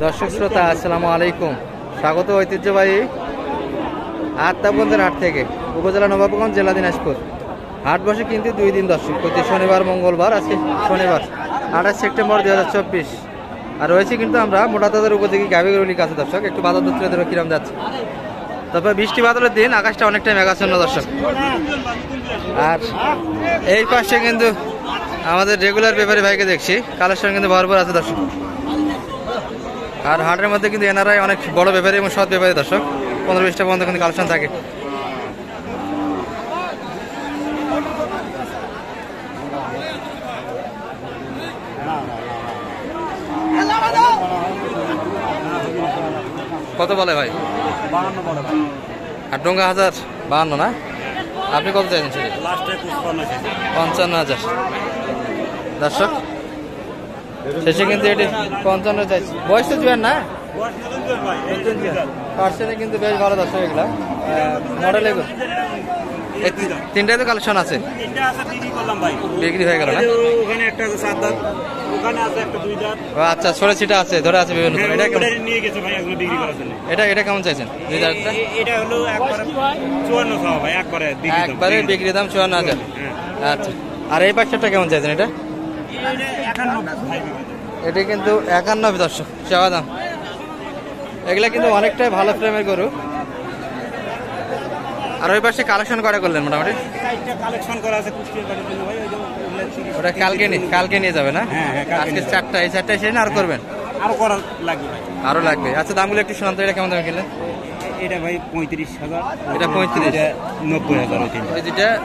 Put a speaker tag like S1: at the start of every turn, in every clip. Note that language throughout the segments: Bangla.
S1: দর্শক শ্রোতা আসসালামু আলাইকুম, স্বাগত ঐতিহ্যবাহী আত্মাবন্দের হাট থেকে। উপজেলা নবাবগঞ্জ, জেলা দিনাজপুর। হাট বসে কিন্তু 2 দিন দর্শক, প্রতি শনিবার মঙ্গলবার। আজকে শনিবার 28 সেপ্টেম্বর 2024। আর রয়েছে কিন্তু আমরা মোটাতাজার উপযোগী গাভীগরুলির কাছে দর্শক। একটু বাজার দর তুলে কিরম যাচ্ছে। তারপর বৃষ্টি বাদলের দিন আকাশটা অনেকটাই মেঘাচ্ছন্ন দর্শক। আর এই পাশে কিন্তু আমাদের রেগুলার ব্যাপারী ভাইকে দেখছি, কালেকশন কিন্তু ভরপুর আছে দর্শক। আর হাটের মধ্যে কিন্তু এনারাই অনেক বড় ব্যাপারী এবং সৎ ব্যাপারী দর্শক। 15-20টা পর্যন্ত কিন্তু কালেকশন থাকে। কত বলে ভাই? 52 আর ডোঙ্গা 1052 না? আপনি কত চাইছেন? 55,000 দর্শক। শেষে কিন্তু এটি 55 চাইছে। বয়স তো জুয়ান না, পার্সেন্টে কিন্তু বেশ ভালো দর্শক। এগুলা মডেল এগুলো তিনটাই তো কালেকশন আছে, বিক্রি হয়ে গেল না? আচ্ছা, ছোট ছিটা আছে, ধরে আছে বিভিন্ন। এটা কেমন চাইছেন? 2000টা একবারে বিক্রি দাম 54,000। আচ্ছা, আর এই পাঁচটা কেমন চাইছেন? এটা কিন্তু 51 দর্শক চাওয়া দাম। এগুলা কিন্তু অনেকটাই ভালো ফ্রেমের গরু। আর ওই পাশে কালেকশন করা করলেন মোটামুটি? ওটা কালকে নিয়ে যাবে না? আজকে 4টা, এই 4টায় শেষ না আর করবেন? আরো লাগবে। আচ্ছা, দামগুলো একটু শোনান তো। এটা কেমন দামে কিনলেন?
S2: এটা ভাই 35,000।
S1: এটা 35,
S2: 90,000।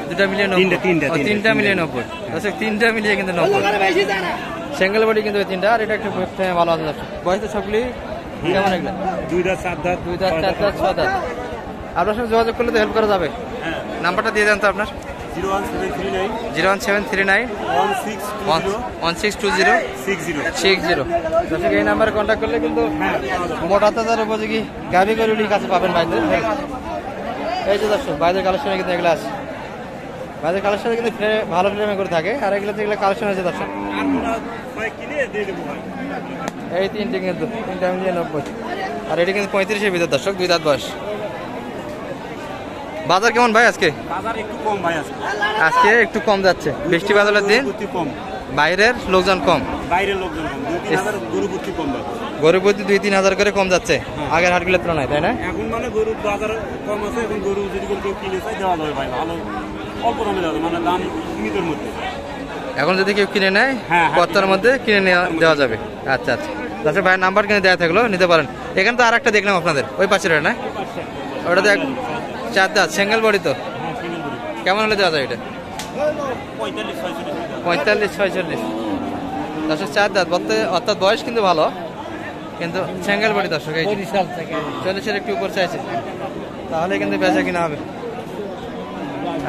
S1: দুটা মিলিয়ে 90। তিনটা মিলিয়ে 90 দর্শক, তিনটা মিলিয়ে কিন্তু 90। সিঙ্গেল বডি কিন্তু তিনটা। আর এটা একটু ভালো আছে দর্শক। বয়স তো সবগুলি কেমন? এগুলো
S2: 2 দাঁত, 4 দাঁত,
S1: 2 দাঁত, 4 দাঁত, 6 দাঁত। আপনার সঙ্গে যোগাযোগ করলে তো হেল্প করা যাবে। নাম্বারটা দিয়ে দেন তো আপনার। 01739 162060। দর্শক, এই নাম্বারে কন্ট্যাক্ট করলে কিন্তু মোটাতাজার উপযোগী গাভী গরুলির কাছে পাবেন ভাইদের। এই যে দর্শক, বাইরের কালেকশনে কিন্তু এগুলো আছে। বাইরের কালেকশনে কিন্তু ভালো ফ্রেমে করে থাকে। আর এগুলোতে এগুলো কালেকশন আছে দর্শক। এই তিনটে কিন্তু, তিনটা মিলিয়ে 90। আর এটা কিন্তু 35-এর ভিতর দর্শক, 2 দাঁত বয়স। বাজার কেমন ভাই আজকে? আজকে একটু কম যাচ্ছে। বৃষ্টি বাদলের দিন, বাইরের লোকজন কম। গরু প্রতি 2-3 হাজার করে কম যাচ্ছে আগের হাটগুলোর তুলনায়, তাই না?
S2: এখন মানে গরুর বাজার কম আছে। এখন গরু যদি কেউ কিনে চাই দেওয়া যাবে ভাই, ভালো অল্প দামে দেওয়া যাবে, মানে দাম সীমিতের মধ্যে।
S1: এখন যদি কেউ কিনে নেয় কর্তার মধ্যে কিনে দেওয়া যাবে। আচ্ছা আচ্ছা, তাছাড়া ভাইয়ের নাম্বার কিনে দেওয়া থাকলো, নিতে পারেন। এখানে তো আর একটা দেখলাম আপনাদের ওই পাশের, না? ওটা তো 4 দাঁত সিঙ্গেল বডি তো। কেমন হলে দেওয়া যায় এটা? 45-46 দর্শক, 4 দাঁত বলতে, অর্থাৎ বয়স কিন্তু ভালো, কিন্তু সিঙ্গেল বডি দর্শক। এই 40-এর একটু উপর চাইছে, তাহলে কিন্তু বেচা কিনা হবে।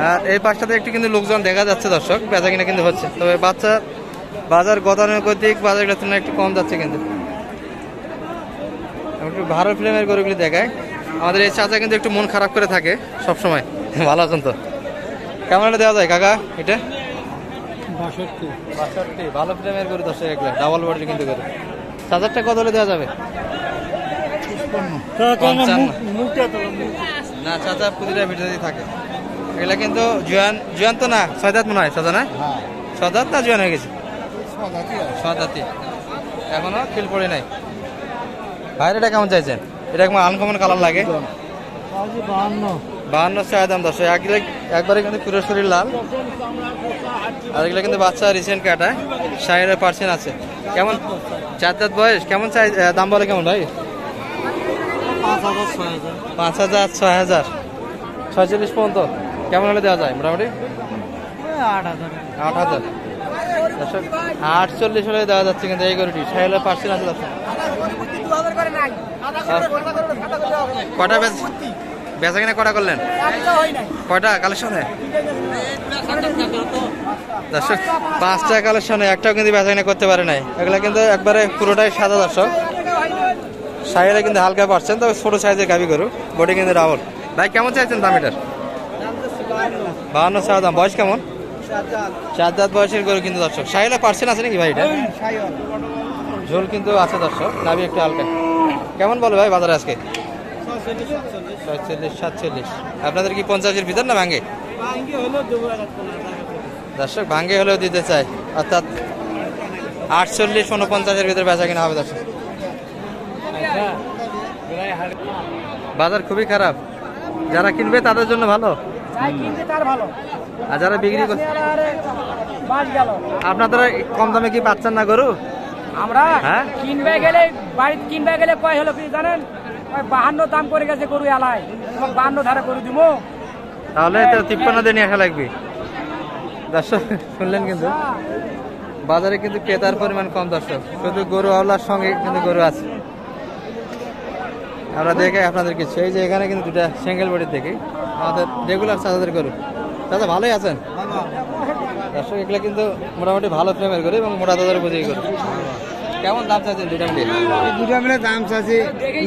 S1: আর এই পাশটাতে একটু কিন্তু লোকজন দেখা যাচ্ছে দর্শক, বেচা কিনা কিন্তু হচ্ছে। তবে বাজার গতানুগতিক বাজারগুলোর তুলনায় একটু কম যাচ্ছে। কিন্তু একটু ভালো ফিল্মের গরুগুলি দেখায়। আমাদের এই চাচা কিন্তু একটু মন খারাপ করে থাকে সবসময়। ভালো আছেন তো? কেমন হলে দেওয়া যায় কাকা এটা? 62 ভালো ফ্রেমের গরু দর্শক। এগুলো ডাবল বডির কিন্তু গরু। চাচারটা কত হলে দেওয়া যাবে? 55 না, চাচা প্রতিটা ভিডিওতেই থাকে। এগুলা কিন্তু জুয়ান তো না, 6 দাঁত মনে হয় চাচা, না? 6 দাঁত না জুয়ান হয়ে গেছে? 6 দাঁতই, এখনো ফিল পড়ে নাই। ভাইয়ের এটা কেমন চাইছেন? এটা আনকমন কালার লাগে। 52 চাই দাম দর্শক। একবারে কিন্তু পুরো শরীর লাল। আর এগুলো কিন্তু বাচ্চা রিসেন্ট কাটা, 60% আছে। কেমন 4 দাঁত বয়স? কেমন চাই দাম বলে কেমন ভাই? 5,000, 6,000, 46 পর্যন্ত। কেমন হলে দেওয়া যায় মোটামুটি? 8,000 দর্শক, 48 হলে দেওয়া যাচ্ছে কিন্তু এই গরুটি। 60% আছে দর্শক। কটা বেচা কিনা কটা করলেন? কয়টা কালেকশনে? দর্শক, 5টা কালেকশনে একটাও কিন্তু বেচা কিনা করতে পারে নাই। এগুলা কিন্তু একবারে পুরোটাই সাদা দর্শক। সাইডে কিন্তু হালকা পাচ্ছেন, তবে ছোট সাইজের গাভী গরু, বডি কিন্তু রাবল। ভাই কেমন চাইছেন দাম এটার? 52 চাওয়া দাম। বয়স কেমন? 4 দাঁত বয়সের গরু কিন্তু দর্শক। 60% আছে নাকি ভাই এটা? ঝোল কিন্তু আছে দর্শক, নাভি একটু হালকা। কেমন বলো ভাই বাজারে আজকে? 46, 47। আপনাদের কি 50-এর ভিতর না ভাঙ্গে? দর্শক ভাঙ্গে হলেও দিতে চাই, অর্থাৎ 48, 49-এর ভিতরে বেচা কিনা হবে দর্শক। বাজার খুবই খারাপ, যারা কিনবে তাদের জন্য ভালো, আর যারা বিক্রি করছে আপনারা কম দামে কি পাচ্ছেন না গরু?
S3: আমরা
S1: হ্যাঁ
S3: কিনবে গেলে বাড়িতে কিনবে গেলে কয় হলো কি জানেন, 52 দাম করে গেছে গরু এলাই, 52 ধারে গরু দিব,
S1: তাহলে তো 53 দিয়ে নিয়ে আসা লাগবে। দর্শক শুনলেন কিন্তু বাজারে কিন্তু ক্রেতার পরিমাণ কম দর্শক, শুধু গরু আওলার সঙ্গে কিন্তু গরু আছে। আমরা দেখে আপনাদেরকে সেই যে এখানে কিন্তু দুটা সিঙ্গেল বডির দেখি আমাদের রেগুলার চাচাদের গরু। চাচা ভালোই আছেন? দর্শক এগুলো কিন্তু মোটামুটি ভালো ফ্রেমের গরু এবং মোটা তাদের বুঝেই গরু। কেমন দাম চাইছেন দুটা মিলে?
S4: দুটা মিলে দাম চাচ্ছি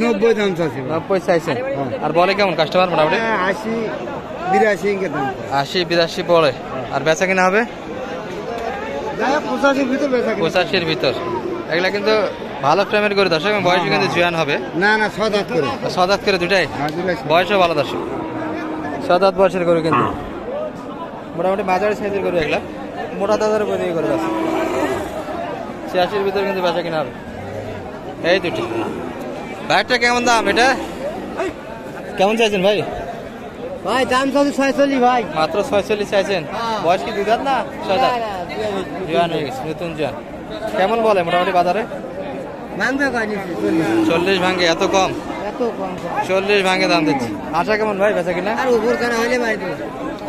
S4: 90 দাম চাচ্ছি।
S1: 90 চাইছেন, আর বলে কেমন কাস্টমার? মোটামুটি
S4: 80, 82 ইনকে দাম।
S1: 80, 82 বলে। আর বেচা কিনা হবে
S4: 85 ভিতর বেচা কিনা।
S1: 85-এর ভিতর। এগুলা কিন্তু ভালো ফ্রেমের গরু দর্শক, এবং বয়স কিন্তু জুয়ান হবে।
S4: না না 6 দাঁত করে।
S1: 6 দাঁত করে দুটাই, বয়সও ভালো দর্শক। 6 দাঁত বয়সের গরু কিন্তু মোটামুটি মাঝারি সাইজের গরু, এগুলা মোটা দাদার গরু এই গরু আছে। 86-এর ভিতরে কিন্তু বেচা কিনা হবে এই দুটি। ভাইটা কেমন দাম? এটা কেমন চাইছেন ভাই?
S4: ভাই দাম চাচ্ছি 46 ভাই।
S1: মাত্র 46 চাইছেন। বয়স কি 2 দাঁত না 6 দাঁত? জুয়ান হয়ে গেছে, নতুন জুয়ান। কেমন বলে মোটামুটি বাজারে?
S4: মানবে কয়নি
S1: 40 ভাঙে, এত কম?
S4: এত কম।
S1: 40 ভাঙে দাম দিচ্ছি। আশা কেমন ভাই বেচা কিনা?
S4: আর উপর কেন হইলে ভাই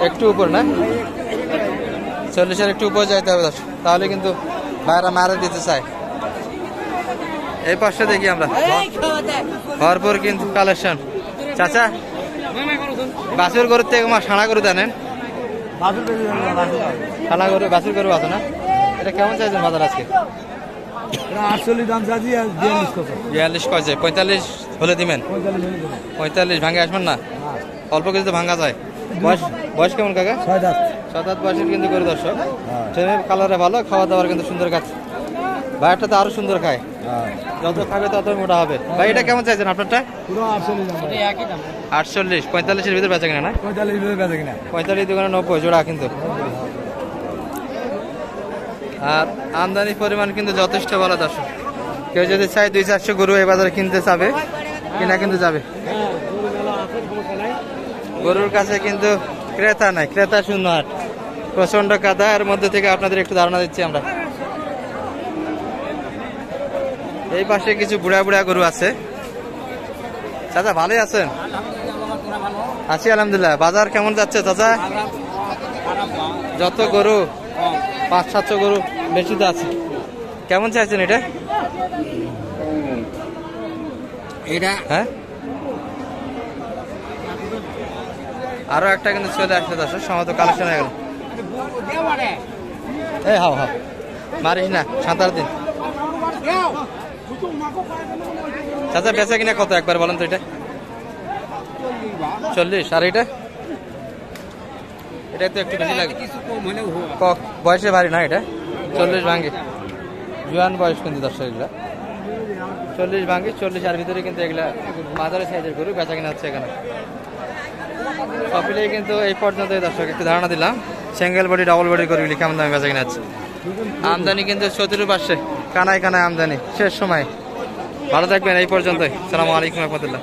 S1: একটু উপর না, 40-এর একটু উপর যাইতে হবে দর্শক, তাহলে কিন্তু বাইরে মারা দিতে চায়। এই পাশে দেখি আমরা ভরপুর কিন্তু কালেকশন। চাচা বাছুর গরুর থেকে আমার সানা গরু জানেন? সানা গরু, বাছুর গরু আছে না? এটা কেমন চাইছেন বাজার আজকে?
S4: 48 দাম চাচ্ছি আর 42 টাকা।
S1: 42 কয়েছে, 45 হলে দিবেন? 45 ভাঙে আসবেন না? অল্প কিছু তো ভাঙা যায়। বয়স কেমন কাকা?
S4: 6 দাঁত।
S1: 7 দাঁত বয়সের কিন্তু গরু দর্শক, ট্রেনের কালারে ভালো, খাওয়া দাওয়ার কিন্তু সুন্দর খাচ্ছে। ভাইটা তো আরো সুন্দর খায়, যত খাবে তত মোটা হবে। ভাই এটা কেমন চাইছেন আপনারটা?
S4: পুরো 48 দাম ভাই।
S1: 48, 45-এর ভিতরে বেচা কিনা না?
S4: 45 ভিতর বেচা কিনা।
S1: 45 দোকানে 90 জোড়া কিন্তু। আর আমদানির পরিমাণ কিন্তু যথেষ্ট ভালো দর্শক, কেউ যদি চায় 200-400 গরু এই বাজারে কিনতে চাবে, কিনা কিন্তু যাবে। গরুর কাছে কিন্তু ক্রেতা নাই, ক্রেতা শূন্য হাট, প্রচন্ড কাদা। এর মধ্যে থেকে আপনাদের একটু ধারণা দিচ্ছি আমরা। এই পাশে কিছু বুড়া বুড়া গরু আছে। চাচা ভালোই আছেন? আছি আলহামদুলিল্লাহ। বাজার কেমন যাচ্ছে চাচা? যত গরু 500-700 গরু বেশি তো আছে। কেমন চাইছেন এটা?
S4: এটা
S1: হ্যাঁ আরো একটা কিন্তু চলে আসছে দর্শক, সমস্ত কালেকশন হয়ে গেল। এই হাও হাও মারিস না, সাঁতার দিন। চাচা বেচা কিনা কত একবার বলেন তো? এটা 40। আর এটা? এটা তো একটু বেশি লাগে, বয়সে ভারী না এটা? 40 ভাঙে, জুয়ান বয়স কিন্তু দর্শক। এগুলা 40 ভাঙে, 40 আর ভিতরে কিন্তু এগুলা মাঝারি সাইজের গরু বেচা কিনা হচ্ছে এখানে। সব মিলিয়ে কিন্তু এই পর্যন্ত দর্শক একটু ধারণা দিলাম সিঙ্গেল বডি ডাবল বডি গরুগুলি কেমন দামে বেচা কিনা হচ্ছে। আমদানি কিন্তু চতুর্পাশে কানায় কানায় আমদানি, শেষ সময়। ভালো থাকবেন এই পর্যন্তই। আসসালামু আলাইকুম রহমতুল্লাহ।